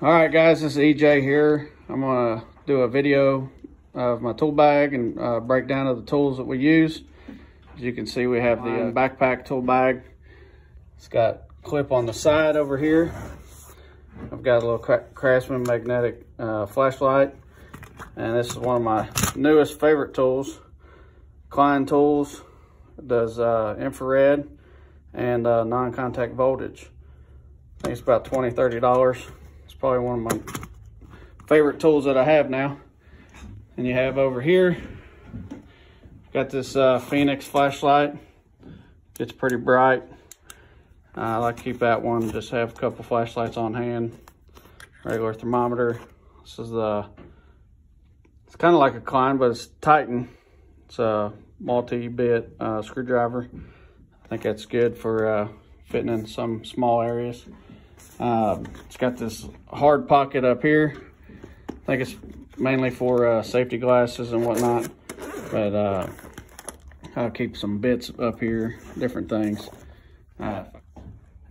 All right, guys, this is EJ here. I'm gonna do a video of my tool bag and breakdown of the tools that we use. As you can see, we have the backpack tool bag. It's got a clip on the side over here. I've got a little Craftsman magnetic flashlight, and this is one of my newest favorite tools, Klein tools. It does infrared and non-contact voltage. I think it's about $20–$30. It's probably one of my favorite tools that I have now. And you have over here, got this Phoenix flashlight. It's pretty bright. I like to keep that one, just have a couple flashlights on hand. Regular thermometer. This is it's kind of like a Klein, but it's Titan. It's a multi-bit screwdriver. I think that's good for fitting in some small areas. It's got this hard pocket up here. I think it's mainly for safety glasses and whatnot, but I'll keep some bits up here, different things. An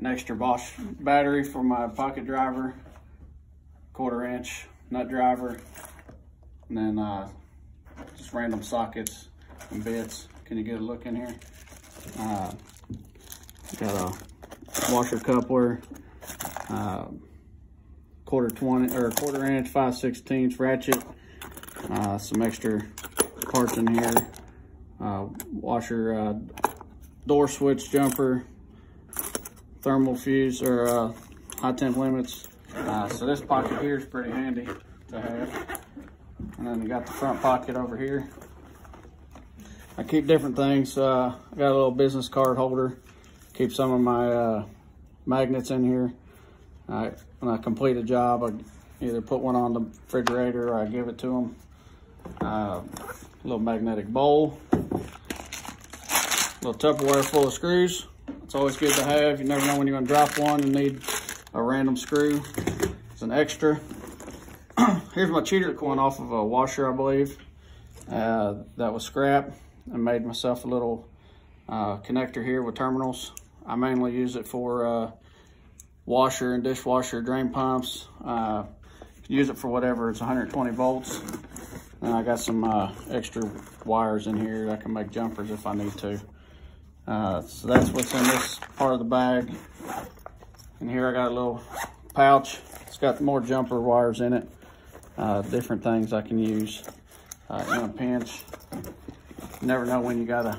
extra Bosch battery for my pocket driver, 1/4 inch nut driver, and then just random sockets and bits. Can you get a look in here? Got a washer coupler, 1/4 inch 5/16 ratchet, some extra parts in here, washer door switch jumper, thermal fuse or high temp limits. So this pocket here is pretty handy to have. And then you got the front pocket over here. I keep different things. I got a little business card holder. Keep some of my magnets in here. When I complete a job, I either put one on the refrigerator or I give it to them. A little magnetic bowl. A little Tupperware full of screws. It's always good to have. You never know when you're gonna drop one and need a random screw. It's an extra. Here's my cheater coin off of a washer, I believe. That was scrap. I made myself a little connector here with terminals. I mainly use it for washer and dishwasher drain pumps. Use it for whatever. It's 120 volts. And I got some extra wires in here that I can make jumpers if I need to. So that's what's in this part of the bag. And here I got a little pouch. It's got more jumper wires in it. Different things I can use in a pinch. You never know when you gotta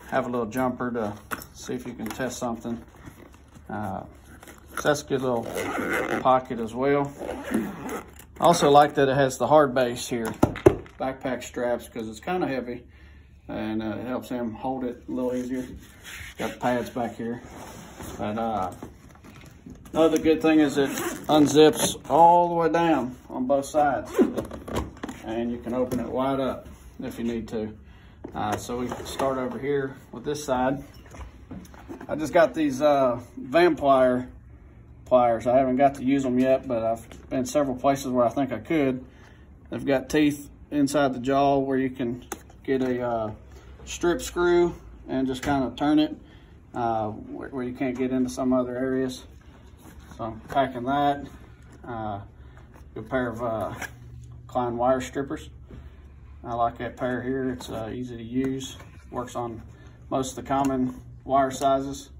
have a little jumper to see if you can test something. So that's a good little pocket as well. I also like that it has the hard base here, backpack straps, because it's kind of heavy, and it helps him hold it a little easier. Got pads back here. But another good thing is it unzips all the way down on both sides, and you can open it wide up if you need to. So we start over here with this side. I just got these Van pliers. I haven't got to use them yet, but I've been several places where I think I could. They've got teeth inside the jaw where you can get a strip screw and just kind of turn it where you can't get into some other areas. So I'm packing that. A pair of Klein wire strippers. I like that pair here. It's easy to use. Works on most of the common wire sizes.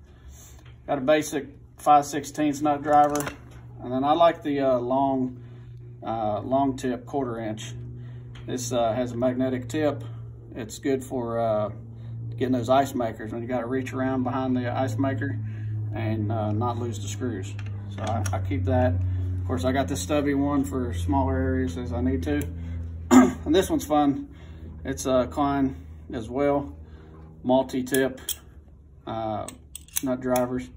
Got a basic 5/16 nut driver, and then I like the long tip 1/4 inch. This has a magnetic tip. It's good for getting those ice makers when you got to reach around behind the ice maker and not lose the screws. So I keep that. Of course, I got this stubby one for smaller areas as I need to. And this one's fun. It's Klein as well, multi-tip nut drivers.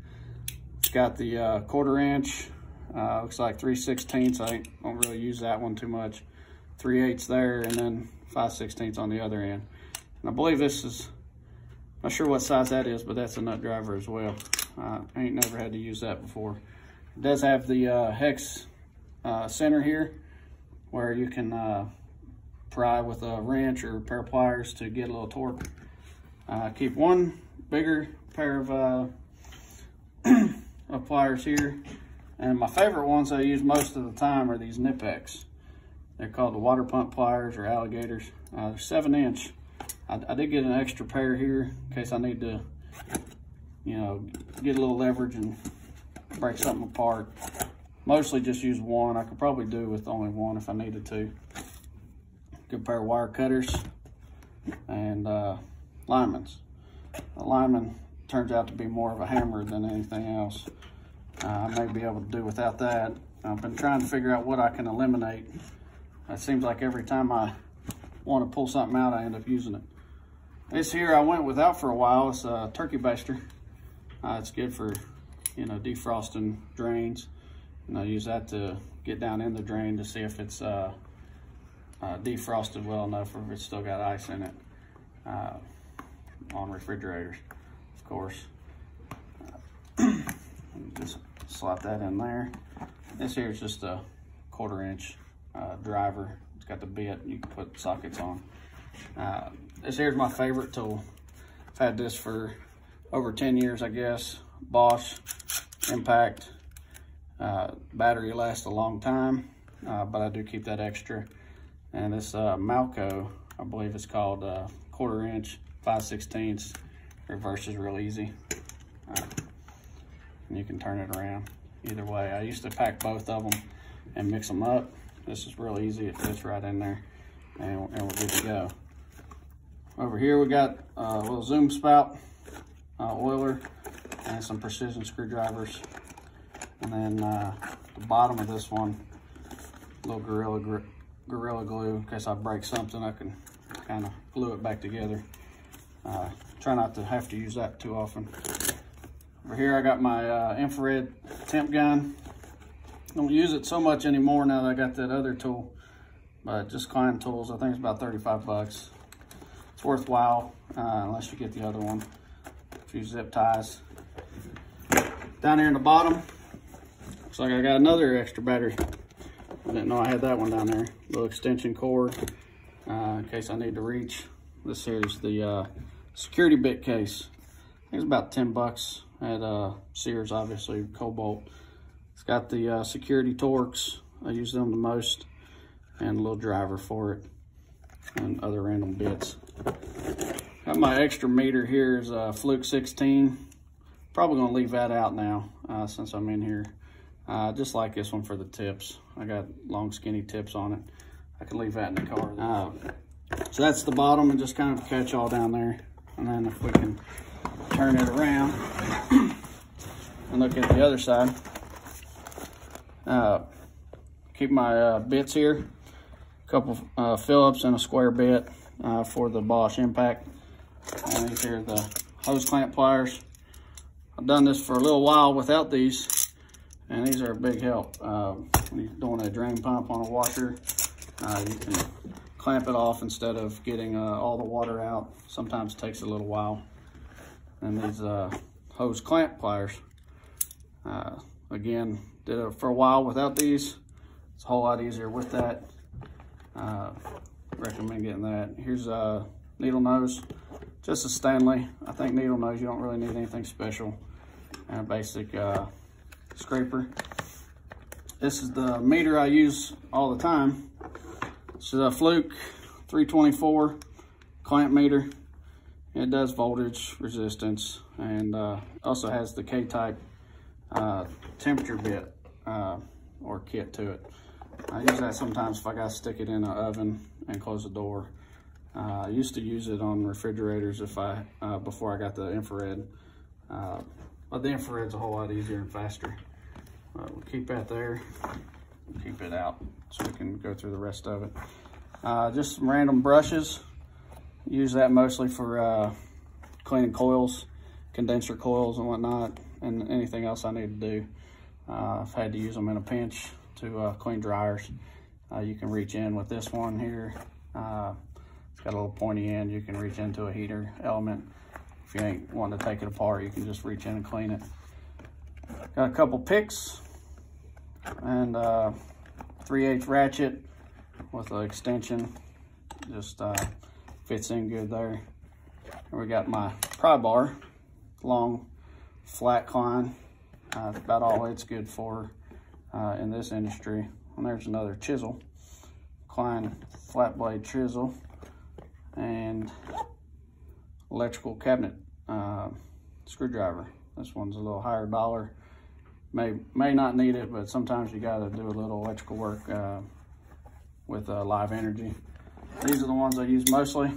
It's got the 1/4 inch, looks like 3/16. I don't really use that one too much. 3/8 there, and then 5/16 on the other end. And I believe this is, not sure what size that is, but that's a nut driver as well. I ain't never had to use that before. It does have the hex center here where you can pry with a wrench or a pair of pliers to get a little torque. Keep one bigger pair of pliers here, And my favorite ones I use most of the time are these Nipex. They're called the water pump pliers or alligators. They're 7-inch. I did get an extra pair here in case I need to, you know, get a little leverage and break something apart. Mostly just use one. I could probably do with only one if I needed to. Good pair of wire cutters and linemen's. A lineman turns out to be more of a hammer than anything else. I may be able to do without that. I've been trying to figure out what I can eliminate. It seems like every time I want to pull something out, I end up using it. This here I went without for a while. It's a turkey baster. It's good for, you know, defrosting drains. And I use that to get down in the drain to see if it's defrosted well enough or if it's still got ice in it. On refrigerators, of course. Just slot that in there. This here is just a 1/4-inch driver. It's got the bit you can put sockets on. This here's my favorite tool. I've had this for over 10 years, I guess. Bosch, impact. Battery lasts a long time, but I do keep that extra. And this Malco, I believe it's called 1/4-inch, 5/16. Reverse is real easy. And you can turn it around either way. I used to pack both of them and mix them up. This is real easy. It fits right in there, and we're good to go. Over here we got a little zoom spout, oiler, and some precision screwdrivers. And then the bottom of this one, a little Gorilla Glue. In case I break something, I can kind of glue it back together. Try not to have to use that too often. Over here I got my infrared temp gun. Don't use it so much anymore now that I got that other tool, but just Klein tools. I think it's about 35 bucks. It's worthwhile unless you get the other one. A few zip ties. Down here in the bottom, looks like I got another extra battery. I didn't know I had that one down there. Little extension cord in case I need to reach. This here is the security bit case. I think it's about 10 bucks at Sears, obviously, Cobalt. It's got the security Torx. I use them the most, and a little driver for it, and other random bits. Got my extra meter here is a Fluke 16. Probably gonna leave that out now since I'm in here. Just like this one for the tips. I got long skinny tips on it. I can leave that in the car. So that's the bottom and just kind of catch all down there. And then if we can turn it around and look at the other side. Keep my bits here. A couple Phillips and a square bit for the Bosch impact. And these here are the hose clamp pliers. I've done this for a little while without these, and these are a big help. When you're doing a drain pump on a washer, you can clamp it off instead of getting all the water out. Sometimes it takes a little while. And these hose clamp pliers, again, did it for a while without these. It's a whole lot easier with that. Recommend getting that. Here's a needle nose, just a Stanley. I think needle nose, you don't really need anything special. And a basic scraper. This is the meter I use all the time. This is a Fluke 324 clamp meter. It does voltage, resistance, and also has the K-type temperature bit or kit to it. I use that sometimes if I gotta stick it in an oven and close the door. I used to use it on refrigerators if before I got the infrared, but the infrared's a whole lot easier and faster. We'll keep that there, keep it out so we can go through the rest of it. Just some random brushes. Use that mostly for cleaning coils, condenser coils and whatnot, and anything else I need to do. I've had to use them in a pinch to clean dryers. You can reach in with this one here. It's got a little pointy end. You can reach into a heater element. If you ain't wanting to take it apart, you can just reach in and clean it. Got a couple picks and 3/8 ratchet with an extension. Just fits in good there. And we got my pry bar, long flat Klein. That's about all it's good for. in this industry. And there's another chisel, Klein flat blade chisel, and electrical cabinet screwdriver. This one's a little higher dollar. May not need it, but sometimes you got to do a little electrical work with live energy. These are the ones I use mostly.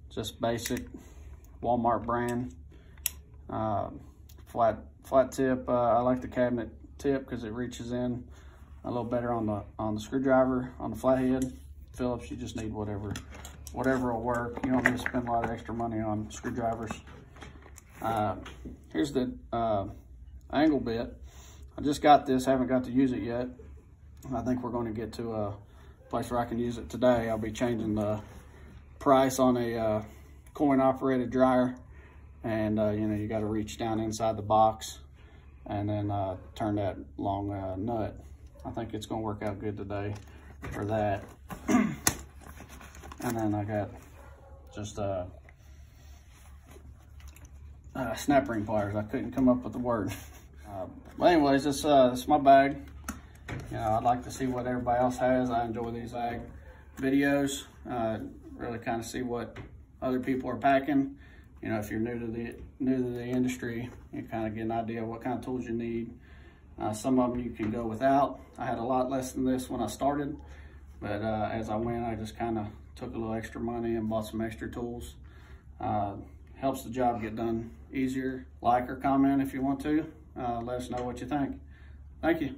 Just basic Walmart brand. Flat tip. I like the cabinet tip because it reaches in a little better on the screwdriver. On the flathead, Phillips, you just need whatever will work. You don't need to spend a lot of extra money on screwdrivers. Here's the angle bit. I just got this, haven't got to use it yet. I think we're going to get to a place where I can use it today. I'll be changing the price on a coin operated dryer, and you know, you got to reach down inside the box and then turn that long nut. I think it's going to work out good today for that. And then I got just snap ring pliers. I couldn't come up with the word. But anyways, this is my bag. You know, I'd like to see what everybody else has. I enjoy these ag videos. Really kind of see what other people are packing. You know, if you're new to the industry, you kind of get an idea of what kind of tools you need. Some of them you can go without. I had a lot less than this when I started, but as I went, I just kind of took a little extra money and bought some extra tools. Helps the job get done easier. Like or comment if you want to. Let us know what you think. Thank you.